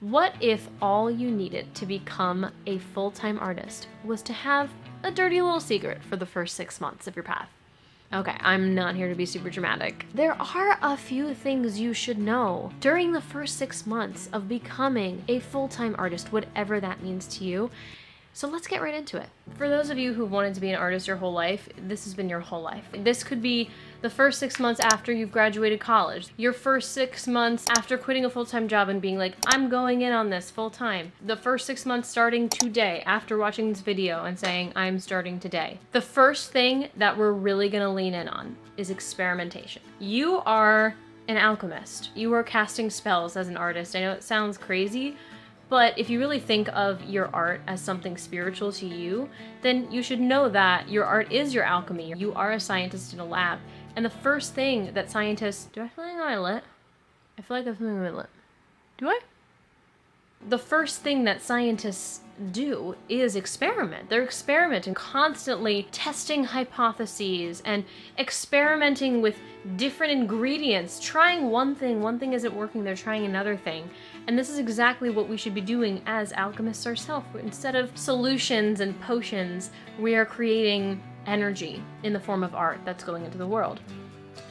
What if all you needed to become a full-time artist was to have a dirty little secret for the first 6 months of your path? Okay, I'm not here to be super dramatic. There are a few things you should know during the first 6 months of becoming a full-time artist, whatever that means to you. So let's get right into it. For those of you who wanted to be an artist your whole life, this has been your whole life. This could be the first 6 months after you've graduated college, your first 6 months after quitting a full-time job and being like, I'm going in on this full-time. The first 6 months starting today after watching this video and saying, I'm starting today. The first thing that we're really gonna lean in on is experimentation. You are an alchemist. You are casting spells as an artist. I know it sounds crazy, but if you really think of your art as something spiritual to you, then you should know that your art is your alchemy. You are a scientist in a lab. And the first thing that scientists... Do I feel like I'm lit? I feel like I'm feeling lit. Do I? The first thing that scientists do is experiment. They're experimenting, constantly testing hypotheses and experimenting with different ingredients, trying one thing isn't working, they're trying another thing. And this is exactly what we should be doing as alchemists ourselves. Instead of solutions and potions, we are creating energy in the form of art that's going into the world.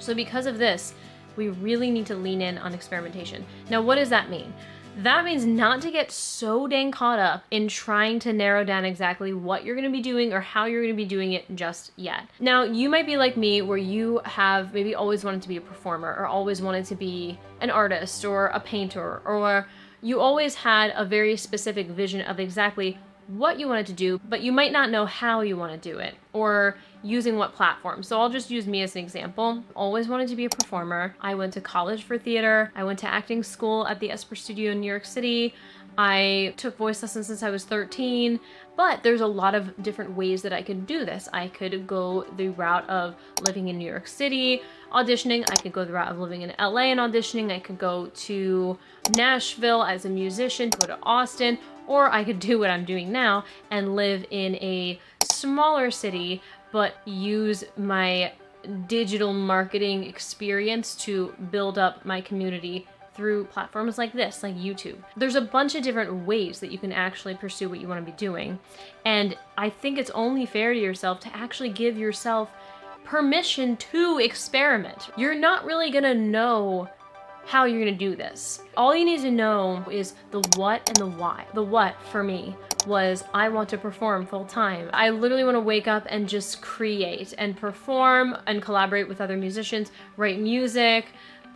So because of this, we really need to lean in on experimentation. Now, what does that mean? That means not to get so dang caught up in trying to narrow down exactly what you're going to be doing or how you're going to be doing it just yet. Now, you might be like me where you have maybe always wanted to be a performer or always wanted to be an artist or a painter, or you always had a very specific vision of exactly what you wanted to do, but you might not know how you want to do it or using what platform. So I'll just use me as an example. Always wanted to be a performer. I went to college for theater. I went to acting school at the Esper Studio in New York City. I took voice lessons since I was 13, but there's a lot of different ways that I could do this. I could go the route of living in New York City, auditioning. I could go the route of living in LA and auditioning. I could go to Nashville as a musician, go to Austin, or I could do what I'm doing now and live in a smaller city, but use my digital marketing experience to build up my community through platforms like this, like YouTube. There's a bunch of different ways that you can actually pursue what you want to be doing. And I think it's only fair to yourself to actually give yourself permission to experiment. You're not really gonna know how you're gonna do this. All you need to know is the what and the why. The what for me was I want to perform full time. I literally want to wake up and just create and perform and collaborate with other musicians, write music,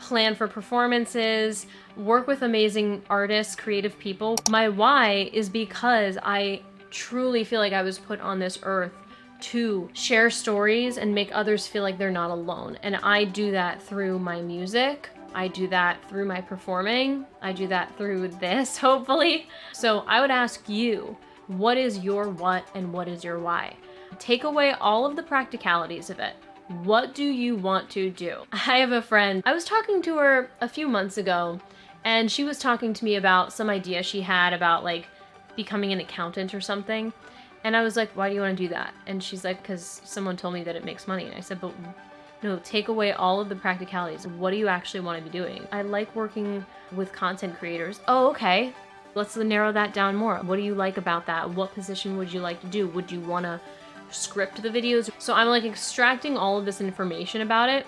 plan for performances, work with amazing artists, creative people. My why is because I truly feel like I was put on this earth to share stories and make others feel like they're not alone. And I do that through my music. I do that through my performing. I do that through this, hopefully. So I would ask you, what is your what and what is your why? Take away all of the practicalities of it. What do you want to do? I have a friend, I was talking to her a few months ago, and she was talking to me about some idea she had about like becoming an accountant or something. And I was like, why do you want to do that? And she's like, because someone told me that it makes money. And I said, but no, take away all of the practicalities. What do you actually want to be doing? I like working with content creators. Oh, okay. Let's narrow that down more. What do you like about that? What position would you like to do? Would you want to script the videos? So I'm like extracting all of this information about it,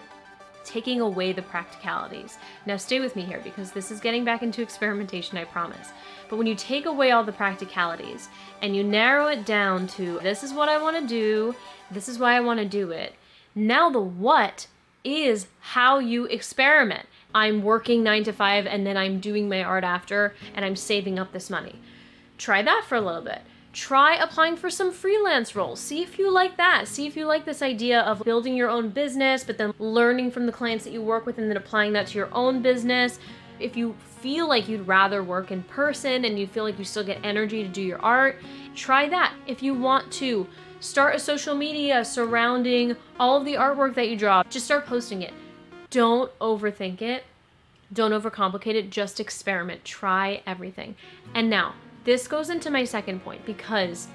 taking away the practicalities. Now stay with me here because this is getting back into experimentation, I promise. But when you take away all the practicalities and you narrow it down to this is what I want to do, this is why I want to do it. Now the what is how you experiment. I'm working 9 to 5 and then I'm doing my art after and I'm saving up this money. Try that for a little bit. Try applying for some freelance roles. See if you like that. See if you like this idea of building your own business, but then learning from the clients that you work with and then applying that to your own business. If you feel like you'd rather work in person and you feel like you still get energy to do your art, try that. If you want to start a social media surrounding all of the artwork that you draw, just start posting it. Don't overthink it. Don't overcomplicate it. Just experiment. Try everything. And now, this goes into my second point because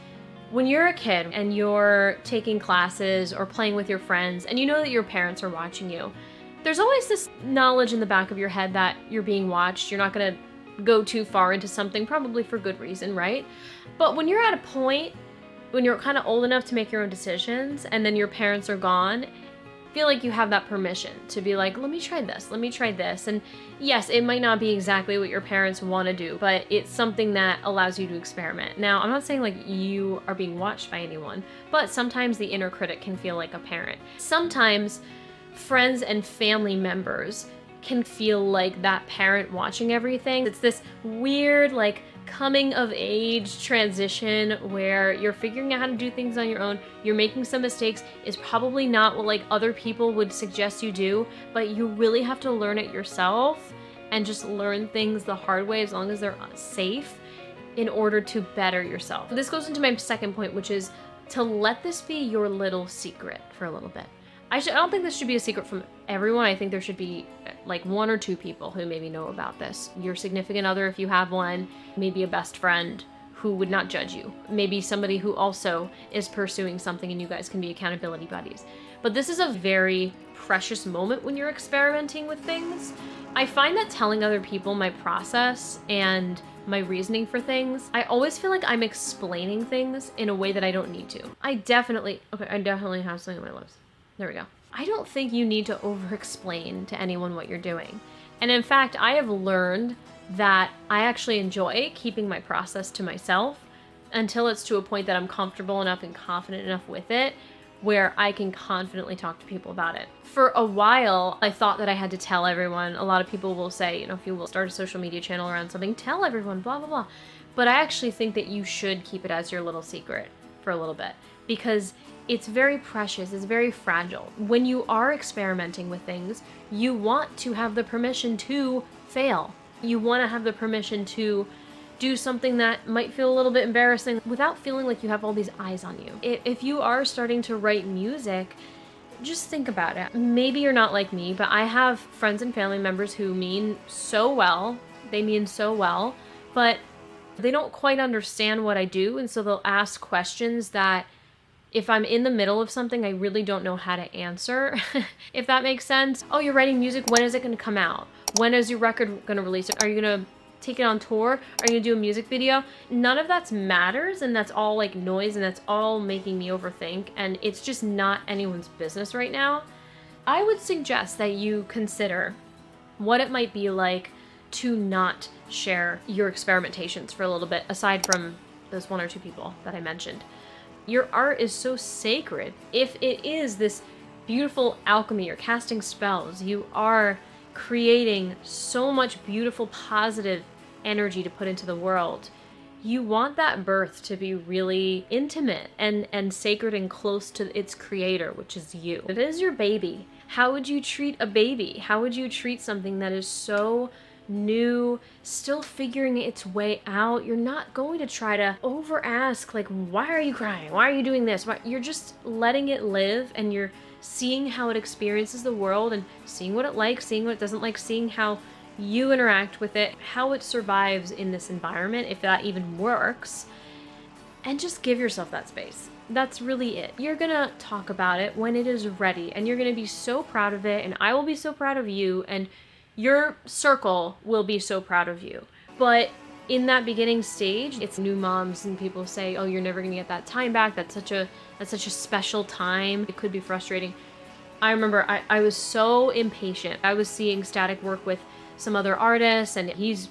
when you're a kid and you're taking classes or playing with your friends and you know that your parents are watching you, there's always this knowledge in the back of your head that you're being watched. You're not gonna go too far into something, probably for good reason, right? But when you're at a point, when you're kind of old enough to make your own decisions and then your parents are gone, feel like you have that permission to be like, let me try this, let me try this. And yes, it might not be exactly what your parents want to do, but it's something that allows you to experiment. Now, I'm not saying like you are being watched by anyone, but sometimes the inner critic can feel like a parent. Sometimes friends and family members can feel like that parent watching everything. It's this weird, like, coming of age transition where you're figuring out how to do things on your own. You're making some mistakes. It's probably not what like other people would suggest you do, but you really have to learn it yourself and just learn things the hard way as long as they're safe in order to better yourself. This goes into my second point, which is to let this be your little secret for a little bit. I don't think this should be a secret from everyone. I think there should be like 1 or 2 people who maybe know about this. Your significant other, if you have one, maybe a best friend who would not judge you. Maybe somebody who also is pursuing something and you guys can be accountability buddies. But this is a very precious moment when you're experimenting with things. I find that telling other people my process and my reasoning for things, I always feel like I'm explaining things in a way that I don't need to. I definitely have something on my lips. There we go. I don't think you need to over-explain to anyone what you're doing. And in fact, I have learned that I actually enjoy keeping my process to myself until it's to a point that I'm comfortable enough and confident enough with it where I can confidently talk to people about it. For a while, I thought that I had to tell everyone. A lot of people will say, you know, if you will start a social media channel around something, tell everyone, blah, blah, blah. But I actually think that you should keep it as your little secret for a little bit because it's very precious, it's very fragile. When you are experimenting with things, you want to have the permission to fail. You want to have the permission to do something that might feel a little bit embarrassing without feeling like you have all these eyes on you. If you are starting to write music, just think about it. Maybe you're not like me, but I have friends and family members who mean so well. They mean so well, but they don't quite understand what I do, and so they'll ask questions that if I'm in the middle of something, I really don't know how to answer, if that makes sense. Oh, you're writing music, when is it gonna come out? When is your record gonna release it? Are you gonna take it on tour? Are you gonna do a music video? None of that matters, and that's all like noise, and that's all making me overthink, and it's just not anyone's business right now. I would suggest that you consider what it might be like to not share your experimentations for a little bit, aside from those 1 or 2 people that I mentioned. Your art is so sacred. If it is this beautiful alchemy, you're casting spells, you are creating so much beautiful, positive energy to put into the world. You want that birth to be really intimate and sacred and close to its creator, which is you. It is your baby. How would you treat a baby? How would you treat something that is so new, still figuring its way out? You're not going to try to over ask, like, why are you crying? Why are you doing this? You're just letting it live, and you're seeing how it experiences the world and seeing what it likes, seeing what it doesn't like, seeing how you interact with it, how it survives in this environment, if that even works, and just give yourself that space. That's really it. You're gonna talk about it when it is ready, and you're gonna be so proud of it, and I will be so proud of you, and your circle will be so proud of you. But in that beginning stage, it's new moms and people say, oh, you're never gonna get that time back. That's such a special time. It could be frustrating. I remember I was so impatient. I was seeing Static work with some other artists, and he's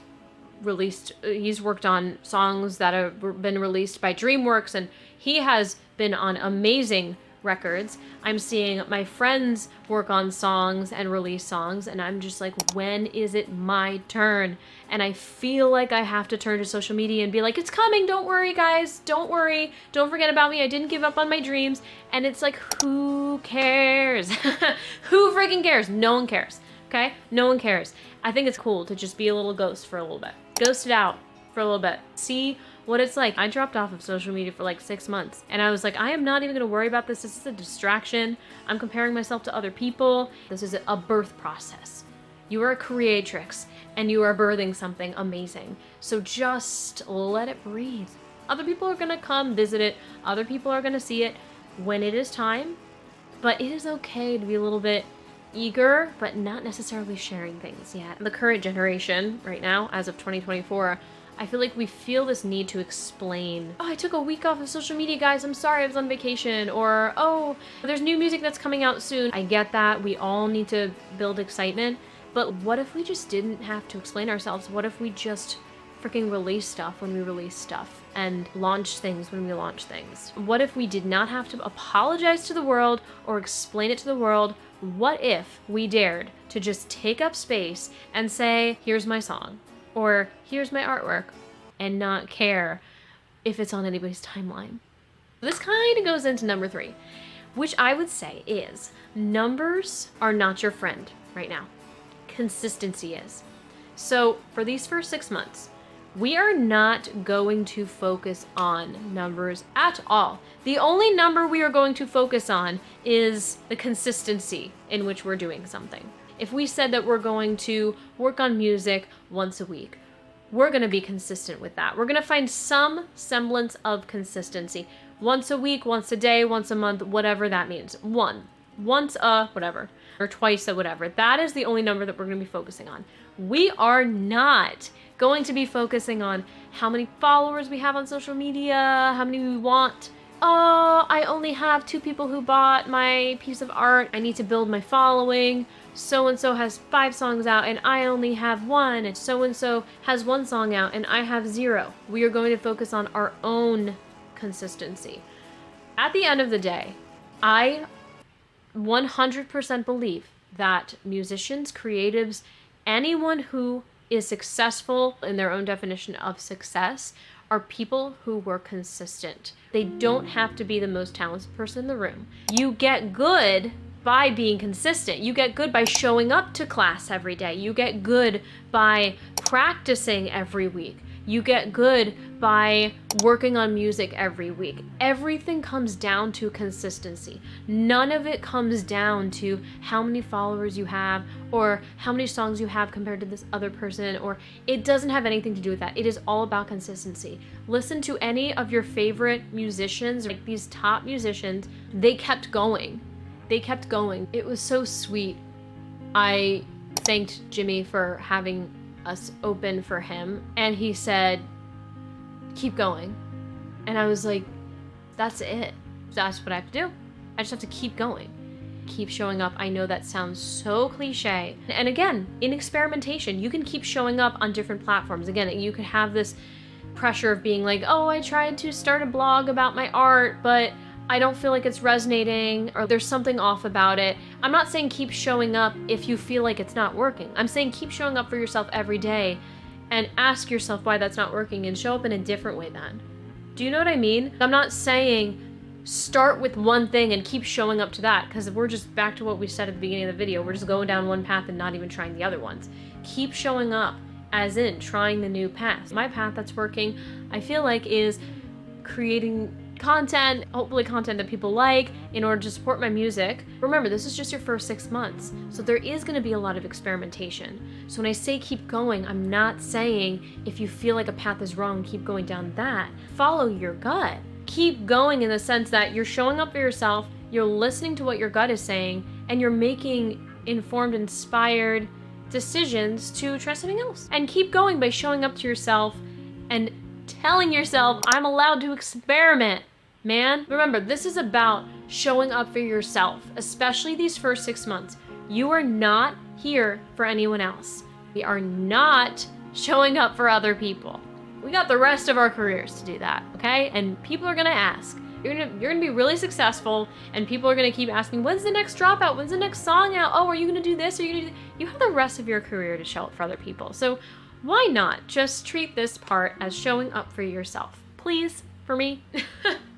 worked on songs that have been released by DreamWorks, and he has been on amazing records. I'm seeing my friends work on songs and release songs, and I'm just like, when is it my turn? And I feel like I have to turn to social media and be like, it's coming, don't worry guys, don't worry, don't forget about me, I didn't give up on my dreams. And it's like, who cares? Who freaking cares? No one cares, okay? No one cares. I think it's cool to just be a little ghost for a little bit. Ghost it out for a little bit. See what it's like. I dropped off of social media for like 6 months, and I was like, I am not even gonna worry about this. This is a distraction. I'm comparing myself to other people. This is a birth process. You are a creatrix, and you are birthing something amazing. So just let it breathe. Other people are gonna come visit it. Other people are gonna see it when it is time, but it is okay to be a little bit eager, but not necessarily sharing things yet. The current generation right now, as of 2024, I feel like we feel this need to explain, oh, I took a week off of social media, guys, I'm sorry, I was on vacation, or, oh, there's new music that's coming out soon. I get that, we all need to build excitement, but what if we just didn't have to explain ourselves? What if we just freaking release stuff when we release stuff and launch things when we launch things? What if we did not have to apologize to the world or explain it to the world? What if we dared to just take up space and say, here's my song, or here's my artwork, and not care if it's on anybody's timeline? This kind of goes into number 3, which I would say is numbers are not your friend right now. Consistency is. So for these first 6 months, we are not going to focus on numbers at all. The only number we are going to focus on is the consistency in which we're doing something. If we said that we're going to work on music once a week, we're going to be consistent with that. We're going to find some semblance of consistency. Once a week, once a day, once a month, whatever that means. Once a whatever, or twice a whatever. That is the only number that we're going to be focusing on. We are not going to be focusing on how many followers we have on social media, how many we want. Oh, I only have 2 people who bought my piece of art. I need to build my following. So-and-so has 5 songs out and I only have 1, and so-and-so has 1 song out and I have 0. We are going to focus on our own consistency. At the end of the day, I 100% believe that musicians, creatives, anyone who is successful in their own definition of success are people who were consistent. They don't have to be the most talented person in the room. You get good by being consistent. You get good by showing up to class every day. You get good by practicing every week. You get good by working on music every week. Everything comes down to consistency. None of it comes down to how many followers you have or how many songs you have compared to this other person, or it doesn't have anything to do with that. It is all about consistency. Listen to any of your favorite musicians, like these top musicians, they kept going. They kept going. It was so sweet. I thanked Jimmy for having us open for him, and he said, keep going. And I was like, that's it. That's what I have to do. I just have to keep going. Keep showing up. I know that sounds so cliche. And again, in experimentation, you can keep showing up on different platforms. Again, you could have this pressure of being like, oh, I tried to start a blog about my art, but I don't feel like it's resonating, or there's something off about it. I'm not saying keep showing up if you feel like it's not working. I'm saying keep showing up for yourself every day and ask yourself why that's not working and show up in a different way then. Do you know what I mean? I'm not saying start with one thing and keep showing up to that, because we're just back to what we said at the beginning of the video. We're just going down one path and not even trying the other ones. Keep showing up, as in trying the new path. My path that's working, I feel like, is creating content, hopefully content that people like, in order to support my music. Remember, this is just your first 6 months, so there is going to be a lot of experimentation. So when I say keep going, I'm not saying if you feel like a path is wrong, keep going down that. Follow your gut. Keep going in the sense that you're showing up for yourself, you're listening to what your gut is saying, and you're making informed, inspired decisions to try something else. And keep going by showing up to yourself and telling yourself, I'm allowed to experiment, man. Remember, this is about showing up for yourself, especially these first 6 months. You are not here for anyone else. We are not showing up for other people. We got the rest of our careers to do that, okay? And people are gonna ask. You're gonna be really successful, and people are gonna keep asking, when's the next dropout? When's the next song out? Oh, are you gonna do this? Are you gonna do that? You have the rest of your career to show up for other people. So why not just treat this part as showing up for yourself? Please, for me,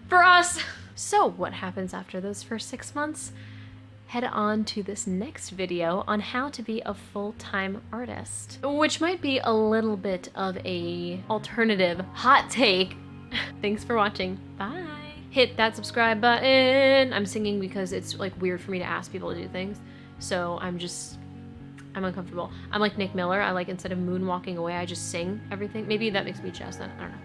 for us. So what happens after those first 6 months? Head on to this next video on how to be a full-time artist, which might be a little bit of a alternative hot take. Thanks for watching. Bye. Hit that subscribe button. I'm singing because it's like weird for me to ask people to do things. So I'm uncomfortable. I'm like Nick Miller. I like, instead of moonwalking away, I just sing everything. Maybe that makes me just then. I don't know.